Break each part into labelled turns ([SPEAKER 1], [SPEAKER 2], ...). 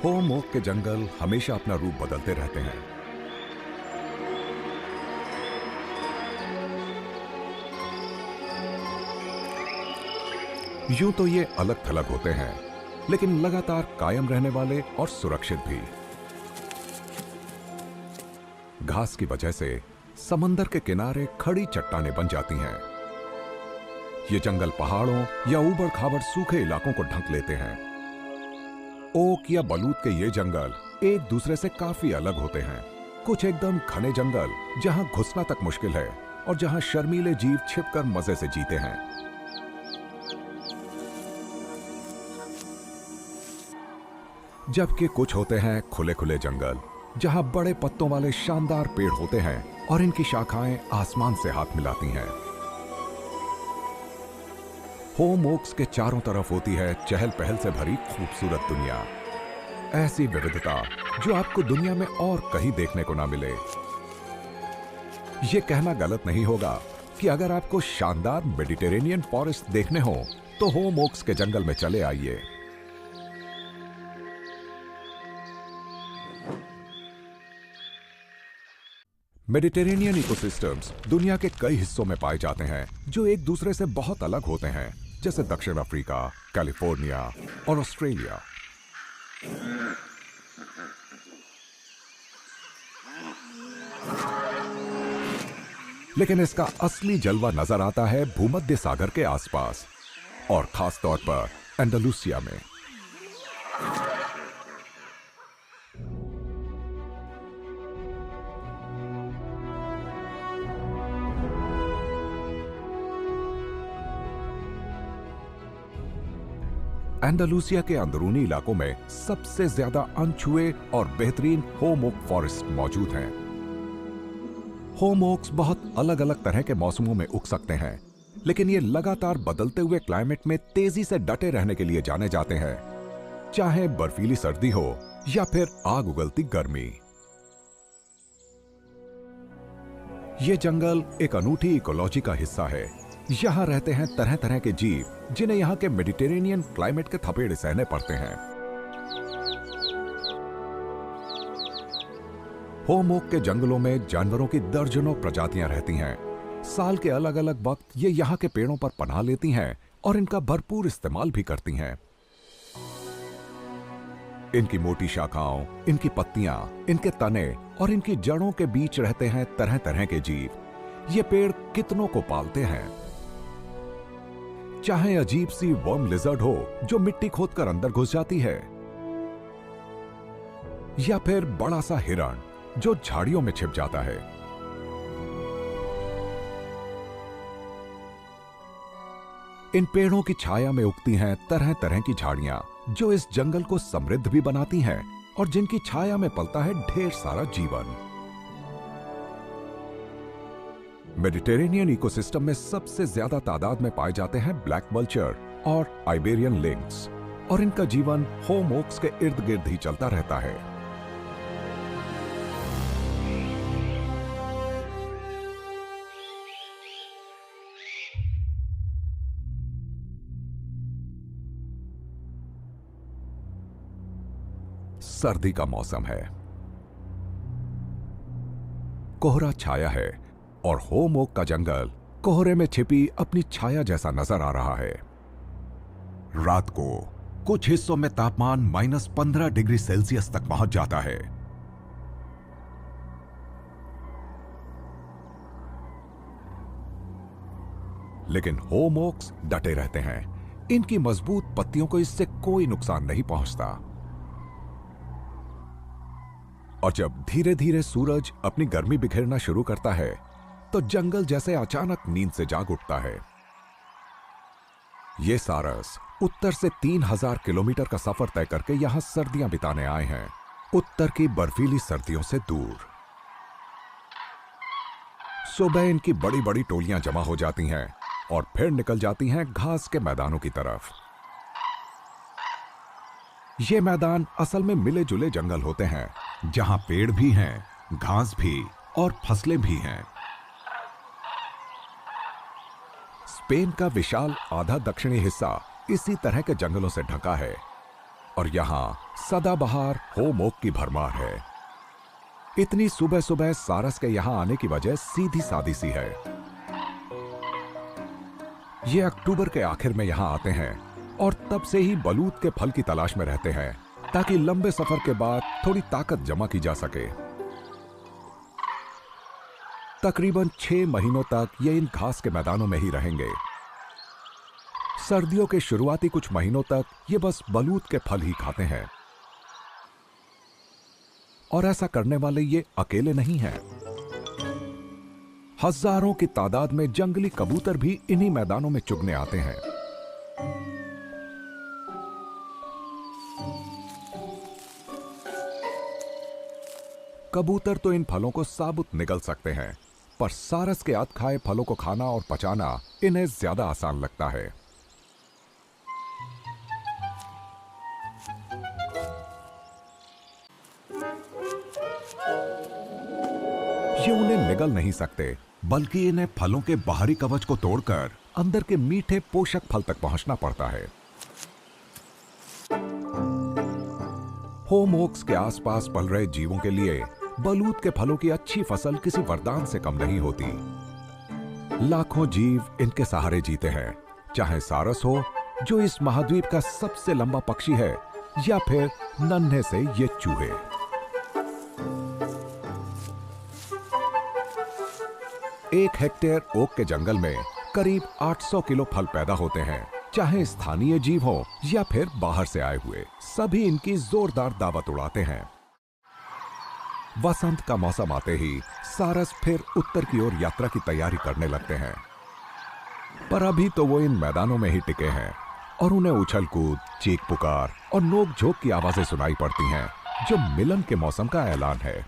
[SPEAKER 1] Home okay के जंगल हमेशा अपना रूप बदलते रहते हैं। यूं तो ये अलग थलग होते हैं, लेकिन लगातार कायम रहने वाले और सुरक्षित भी। घास की वजह से समंदर के किनारे खड़ी चट्टानें बन जाती हैं। ये जंगल पहाड़ों या ऊबड़ खाबड़ सूखे इलाकों को ढक लेते हैं। ओक या बलूत के ये जंगल एक दूसरे से काफी अलग होते हैं। कुछ एकदम घने जंगल जहां घुसना तक मुश्किल है और जहां शर्मीले जीव छिपकर मजे से जीते हैं। जबकि कुछ होते हैं खुले खुले जंगल जहां बड़े पत्तों वाले शानदार पेड़ होते हैं और इनकी शाखाएं आसमान से हाथ मिलाती हैं। होम ओक्स के चारों तरफ होती है चहल पहल से भरी खूबसूरत दुनिया। ऐसी विविधता जो आपको दुनिया में और कहीं देखने को ना मिले। यह कहना गलत नहीं होगा कि अगर आपको शानदार मेडिटेरेनियन फॉरेस्ट देखने हो तो होम ओक्स के जंगल में चले आइए। मेडिटेरेनियन इकोसिस्टम्स दुनिया के कई हिस्सों में पाए जाते हैं जो एक दूसरे से बहुत अलग होते हैं, जैसे दक्षिण अफ्रीका, कैलिफोर्निया और ऑस्ट्रेलिया। लेकिन इसका असली जलवा नजर आता है भूमध्य सागर के आसपास और खास तौर पर एंडालुसिया में। एंडालुसिया के अंदरूनी इलाकों में सबसे ज्यादा अनछुए और बेहतरीन होम ओक फॉरेस्ट मौजूद हैं। होम ओक्स बहुत अलग अलग तरह के मौसमों में उग सकते हैं, लेकिन ये लगातार बदलते हुए क्लाइमेट में तेजी से डटे रहने के लिए जाने जाते हैं, चाहे बर्फीली सर्दी हो या फिर आग उगलती गर्मी। ये जंगल एक अनूठी इकोलॉजी का हिस्सा है। यहां रहते हैं तरह तरह के जीव जिन्हें यहां के मेडिटेरेनियन क्लाइमेट के थपेड़े सहने पड़ते हैं। होम ओक के जंगलों में जानवरों की दर्जनों प्रजातियां रहती हैं। साल के अलग अलग वक्त ये यहां के पेड़ों पर पनाह लेती हैं और इनका भरपूर इस्तेमाल भी करती हैं। इनकी मोटी शाखाओं, इनकी पत्तियां, इनके तने और इनकी जड़ों के बीच रहते हैं तरह तरह के जीव। ये पेड़ कितनों को पालते हैं। चाहे अजीब सी वर्म लिजर्ड हो जो मिट्टी खोदकर अंदर घुस जाती है, या फिर बड़ा सा हिरण जो झाड़ियों में छिप जाता है। इन पेड़ों की छाया में उगती हैं तरह तरह की झाड़ियां जो इस जंगल को समृद्ध भी बनाती हैं और जिनकी छाया में पलता है ढेर सारा जीवन। मेडिटेरेनियन इकोसिस्टम में सबसे ज्यादा तादाद में पाए जाते हैं ब्लैक वल्चर और आइबेरियन लिंक्स, और इनका जीवन होम ओक्स के इर्द गिर्द ही चलता रहता है। सर्दी का मौसम है, कोहरा छाया है और होम ओक का जंगल कोहरे में छिपी अपनी छाया जैसा नजर आ रहा है। रात को कुछ हिस्सों में तापमान -15 डिग्री सेल्सियस तक पहुंच जाता है। लेकिन होम ओक्स डटे रहते हैं। इनकी मजबूत पत्तियों को इससे कोई नुकसान नहीं पहुंचता। और जब धीरे धीरे सूरज अपनी गर्मी बिखेरना शुरू करता है तो जंगल जैसे अचानक नींद से जाग उठता है। ये सारस उत्तर से 3000 किलोमीटर का सफर तय करके यहां सर्दियां बिताने आए हैं, उत्तर की बर्फीली सर्दियों से दूर। सुबह इनकी बड़ी बड़ी टोलियां जमा हो जाती हैं और फिर निकल जाती हैं घास के मैदानों की तरफ। ये मैदान असल में मिले जुले जंगल होते हैं जहां पेड़ भी हैं, घास भी और फसलें भी हैं। स्पेन का विशाल आधा दक्षिणी हिस्सा इसी तरह के जंगलों से ढका है। और यहाँ सदाबहार होम ओक की भरमार है। इतनी सुबह सुबह सारस के यहां आने की वजह सीधी सादी सी है। ये अक्टूबर के आखिर में यहां आते हैं और तब से ही बलूत के फल की तलाश में रहते हैं ताकि लंबे सफर के बाद थोड़ी ताकत जमा की जा सके। तकरीबन 6 महीनों तक ये इन घास के मैदानों में ही रहेंगे। सर्दियों के शुरुआती कुछ महीनों तक ये बस बलूत के फल ही खाते हैं। और ऐसा करने वाले ये अकेले नहीं हैं। हजारों की तादाद में जंगली कबूतर भी इन्हीं मैदानों में चुगने आते हैं। कबूतर तो इन फलों को साबुत निगल सकते हैं, पर सारस के अध खाए फलों को खाना और पचाना इन्हें ज्यादा आसान लगता है। ये उन्हें निगल नहीं सकते, बल्कि इन्हें फलों के बाहरी कवच को तोड़कर अंदर के मीठे पोषक फल तक पहुंचना पड़ता है। होम ओक्स के आसपास पल रहे जीवों के लिए बलूत के फलों की अच्छी फसल किसी वरदान से कम नहीं होती। लाखों जीव इनके सहारे जीते हैं, चाहे सारस हो जो इस महाद्वीप का सबसे लंबा पक्षी है, या फिर नन्हे से ये चूहे। एक हेक्टेयर ओक के जंगल में करीब 800 किलो फल पैदा होते हैं, चाहे स्थानीय जीव हो या फिर बाहर से आए हुए, सभी इनकी जोरदार दावत उड़ाते हैं। वसंत का मौसम आते ही सारस फिर उत्तर की ओर यात्रा की तैयारी करने लगते हैं, पर अभी तो वो इन मैदानों में ही टिके हैं और उन्हें उछल कूद, चीख पुकार और नोक झोंक की आवाजें सुनाई पड़ती हैं, जो मिलन के मौसम का ऐलान है।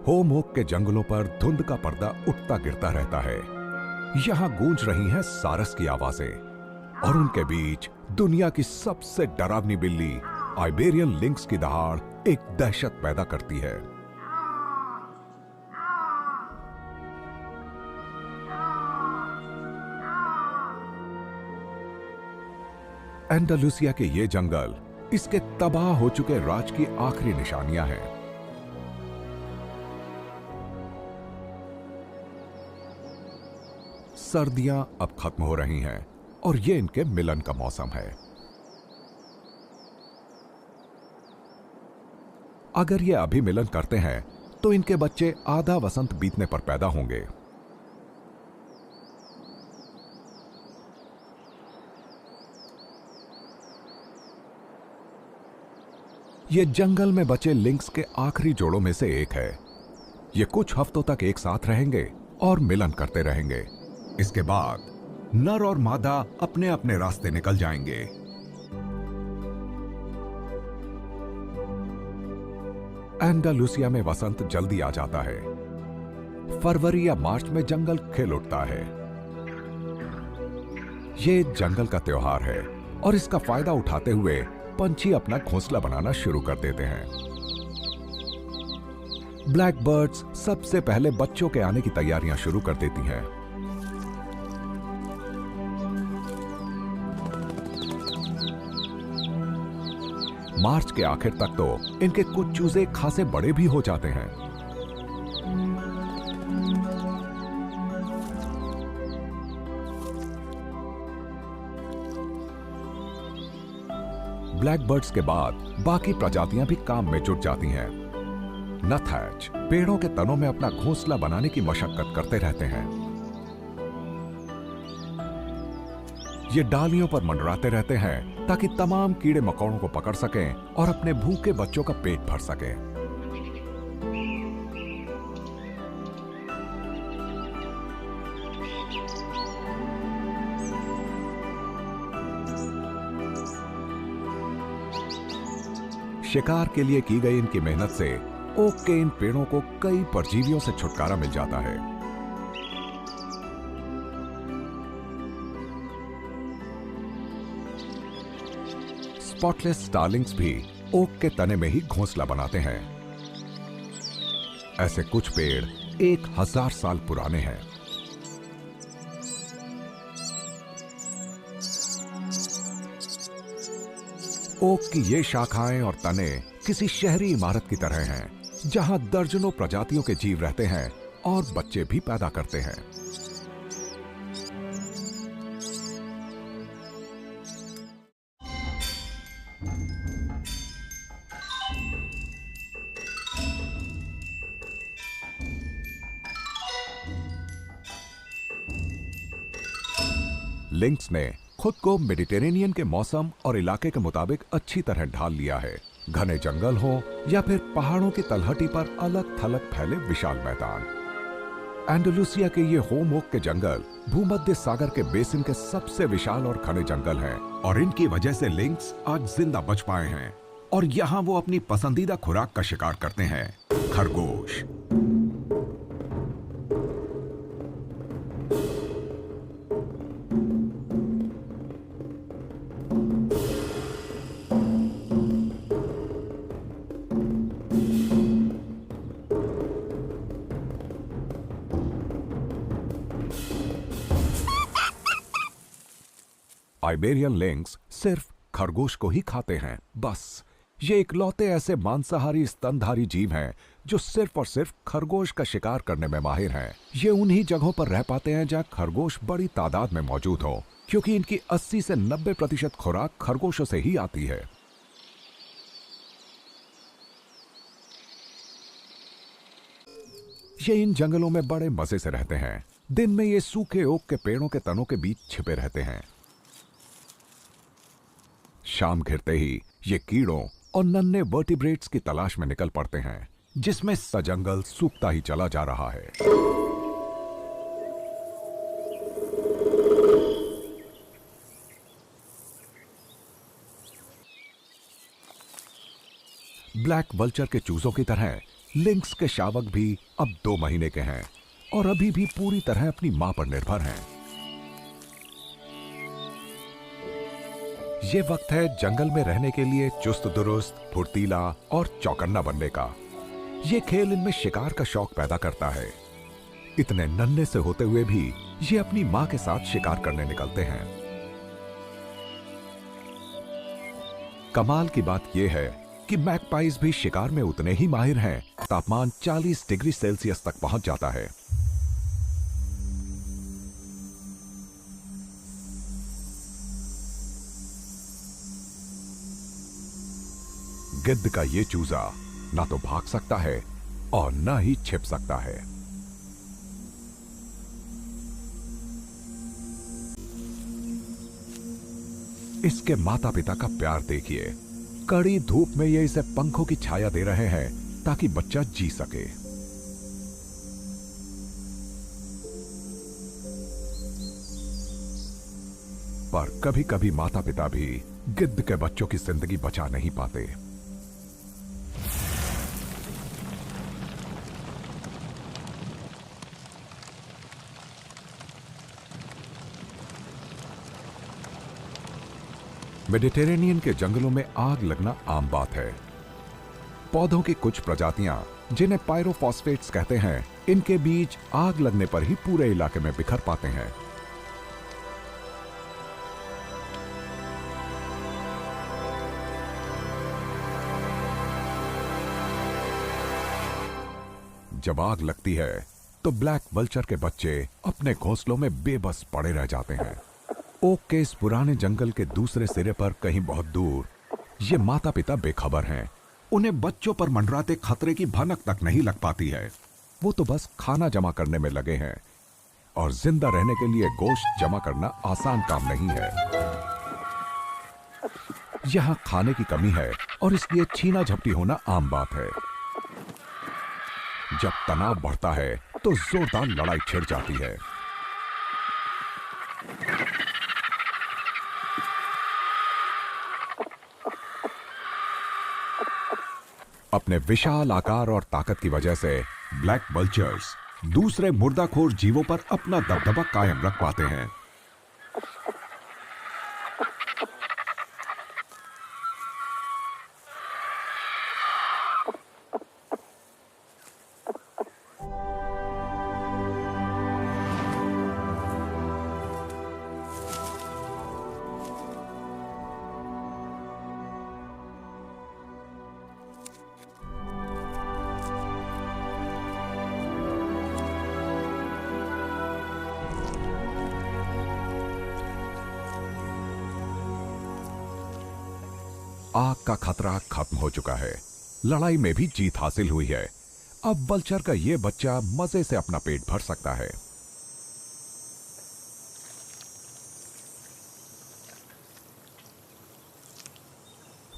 [SPEAKER 1] होम ओक के जंगलों पर धुंध का पर्दा उठता गिरता रहता है। यहां गूंज रही हैं सारस की आवाजें, और उनके बीच दुनिया की सबसे डरावनी बिल्ली आइबेरियन लिंक्स की दहाड़ एक दहशत पैदा करती है। एंडालुसिया के ये जंगल इसके तबाह हो चुके राज की आखिरी निशानियां हैं। सर्दियां अब खत्म हो रही हैं और ये इनके मिलन का मौसम है। अगर ये अभी मिलन करते हैं तो इनके बच्चे आधा वसंत बीतने पर पैदा होंगे। ये जंगल में बचे लिंक्स के आखिरी जोड़ों में से एक है। ये कुछ हफ्तों तक एक साथ रहेंगे और मिलन करते रहेंगे। इसके बाद नर और मादा अपने अपने रास्ते निकल जाएंगे। एंडालुसिया में वसंत जल्दी आ जाता है। फरवरी या मार्च में जंगल खिल उठता है। ये जंगल का त्योहार है और इसका फायदा उठाते हुए पंछी अपना घोंसला बनाना शुरू कर देते हैं। ब्लैक बर्ड्स सबसे पहले बच्चों के आने की तैयारियां शुरू कर देती हैं। मार्च के आखिर तक तो इनके कुछ चूजे खासे बड़े भी हो जाते हैं। ब्लैक बर्ड्स के बाद बाकी प्रजातियां भी काम में जुट जाती हैं। नथहैच पेड़ों के तनों में अपना घोंसला बनाने की मशक्कत करते रहते हैं। ये डालियों पर मंडराते रहते हैं ताकि तमाम कीड़े मकोड़ों को पकड़ सकें और अपने भूखे बच्चों का पेट भर सकें। शिकार के लिए की गई इनकी मेहनत से ओक के इन पेड़ों को कई परजीवियों से छुटकारा मिल जाता है। स्पॉटलेस स्टारलिंग्स भी ओक के तने में ही घोंसला बनाते हैं। ऐसे कुछ पेड़ 1000 साल पुराने हैं। ओक की ये शाखाएं और तने किसी शहरी इमारत की तरह हैं, जहां दर्जनों प्रजातियों के जीव रहते हैं और बच्चे भी पैदा करते हैं। लिंक्स ने खुद को मेडिटेरेनियन के मौसम और इलाके के मुताबिक अच्छी तरह ढाल लिया है। घने जंगल हो या फिर पहाड़ों की तलहटी पर अलग थलग फैले विशाल मैदान। एंडलुसिया के ये होम ओक के जंगल भूमध्य सागर के बेसिन के सबसे विशाल और घने जंगल हैं, और इनकी वजह से लिंक्स आज जिंदा बच पाए हैं और यहाँ वो अपनी पसंदीदा खुराक का शिकार करते हैं, खरगोश। आइबेरियन लिंक्स सिर्फ खरगोश को ही खाते हैं, बस। ये इकलौते ऐसे मांसाहारी स्तनधारी जीव हैं जो सिर्फ और सिर्फ खरगोश का शिकार करने में माहिर हैं। ये उन्हीं जगहों पर रह पाते हैं जहां खरगोश बड़ी तादाद में मौजूद हो, क्योंकि इनकी 80 से 90% खुराक खरगोशों से ही आती है। ये इन जंगलों में बड़े मजे से रहते हैं। दिन में ये सूखे ओक के पेड़ों के तनों के बीच छिपे रहते हैं। शाम घिरते ही ये कीड़ों और नन्हे वर्टिब्रेट्स की तलाश में निकल पड़ते हैं, जिसमें सजंगल सूखता ही चला जा रहा है। ब्लैक वल्चर के चूजों की तरह लिंक्स के शावक भी अब 2 महीने के हैं और अभी भी पूरी तरह अपनी मां पर निर्भर हैं। ये वक्त है जंगल में रहने के लिए चुस्त दुरुस्त, फुर्तीला और चौकन्ना बनने का। ये खेल इनमें शिकार का शौक पैदा करता है। इतने नन्हे से होते हुए भी ये अपनी मां के साथ शिकार करने निकलते हैं। कमाल की बात यह है कि मैगपाइज भी शिकार में उतने ही माहिर हैं। तापमान 40 डिग्री सेल्सियस तक पहुंच जाता है। गिद्ध का ये चूजा ना तो भाग सकता है और ना ही छिप सकता है। इसके माता पिता का प्यार देखिए। कड़ी धूप में ये इसे पंखों की छाया दे रहे हैं ताकि बच्चा जी सके। पर कभी कभी माता पिता भी गिद्ध के बच्चों की जिंदगी बचा नहीं पाते। मेडिटेरेनियन के जंगलों में आग लगना आम बात है। पौधों की कुछ प्रजातियां, जिन्हें पायरोफॉस्फेट्स कहते हैं, इनके बीज आग लगने पर ही पूरे इलाके में बिखर पाते हैं। जब आग लगती है तो ब्लैक वल्चर के बच्चे अपने घोंसलों में बेबस पड़े रह जाते हैं। ओक के इस पुराने जंगल के दूसरे सिरे पर कहीं बहुत दूर ये माता पिता बेखबर हैं। उन्हें बच्चों पर मंडराते खतरे की भनक तक नहीं लग पाती है। वो तो बस खाना जमा करने में लगे हैं, और जिंदा रहने के लिए गोश्त जमा करना आसान काम नहीं है। यहां खाने की कमी है और इसलिए छीना झपटी होना आम बात है। जब तनाव बढ़ता है तो जोरदार लड़ाई छिड़ जाती है। अपने विशाल आकार और ताकत की वजह से ब्लैक वल्चर्स दूसरे मुर्दाखोर जीवों पर अपना दबदबा कायम रख पाते हैं। आग का खतरा खत्म हो चुका है, लड़ाई में भी जीत हासिल हुई है। अब वल्चर का यह बच्चा मजे से अपना पेट भर सकता है।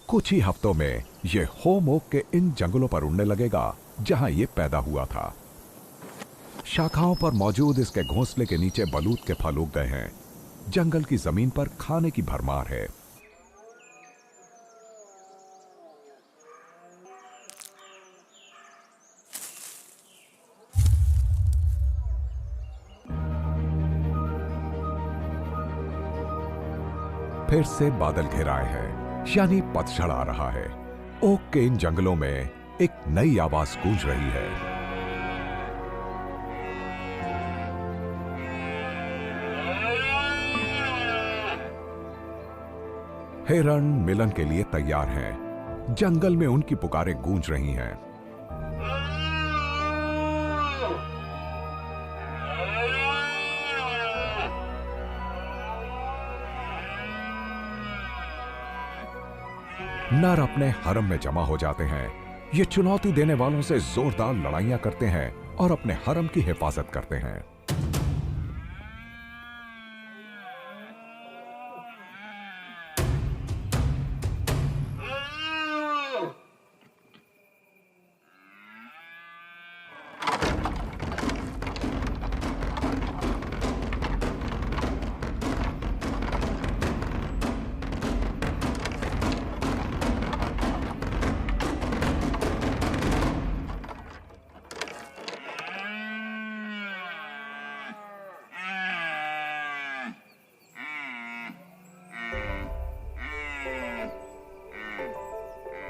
[SPEAKER 1] कुछ ही हफ्तों में यह होम ओक के इन जंगलों पर उड़ने लगेगा जहां यह पैदा हुआ था। शाखाओं पर मौजूद इसके घोंसले के नीचे बलूत के फल उग गए हैं। जंगल की जमीन पर खाने की भरमार है। फिर से बादल घिराए हैं, यानी पतझड़ आ रहा है। ओक के इन जंगलों में एक नई आवाज गूंज रही है। हिरण मिलन के लिए तैयार हैं। जंगल में उनकी पुकारें गूंज रही हैं। नर अपने हरम में जमा हो जाते हैं। ये चुनौती देने वालों से जोरदार लड़ाइयां करते हैं और अपने हरम की हिफाजत करते हैं।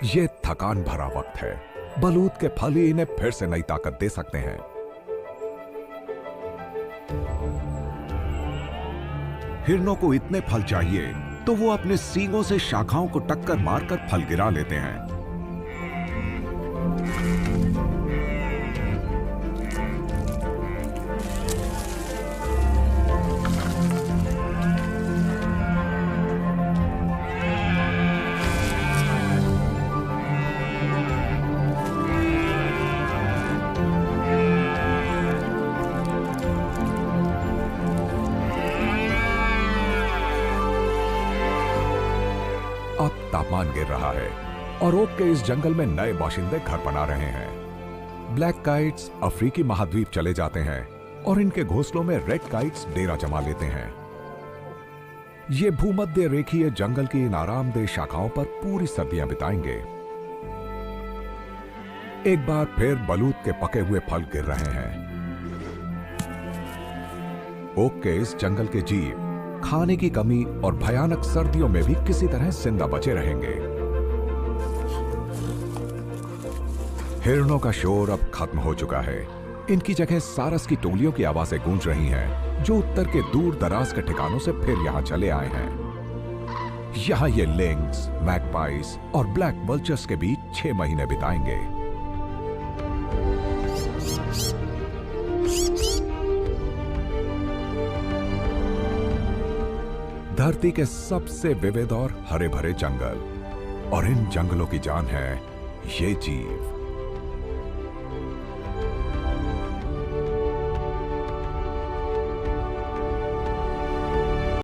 [SPEAKER 1] ये थकान भरा वक्त है। बलूत के फल ही इन्हें फिर से नई ताकत दे सकते हैं। हिरणों को इतने फल चाहिए तो वो अपने सींगों से शाखाओं को टक्कर मारकर फल गिरा लेते हैं। अब तापमान गिर रहा है और ओक के इस जंगल में नए बाशिंदे घर बना रहे हैं। ब्लैक काइट्स अफ्रीकी महाद्वीप चले जाते हैं और इनके घोंसलों में रेड काइट्स डेरा जमा लेते हैं। ये भूमध्य रेखीय जंगल की इन आरामदेह शाखाओं पर पूरी सर्दियां बिताएंगे। एक बार फिर बलूत के पके हुए फल गिर रहे हैं। ओक के इस जंगल के जीव खाने की कमी और भयानक सर्दियों में भी किसी तरह जिंदा बचे रहेंगे। हिरणों का शोर अब खत्म हो चुका है। इनकी जगह सारस की टोलियों की आवाजें गूंज रही हैं, जो उत्तर के दूर दराज के ठिकानों से फिर यहां चले आए हैं। यहां ये लिंक्स, मैगपाइस और ब्लैक वल्चर्स के बीच 6 महीने बिताएंगे। धरती के सबसे विविध और हरे भरे जंगल, और इन जंगलों की जान है ये जीव।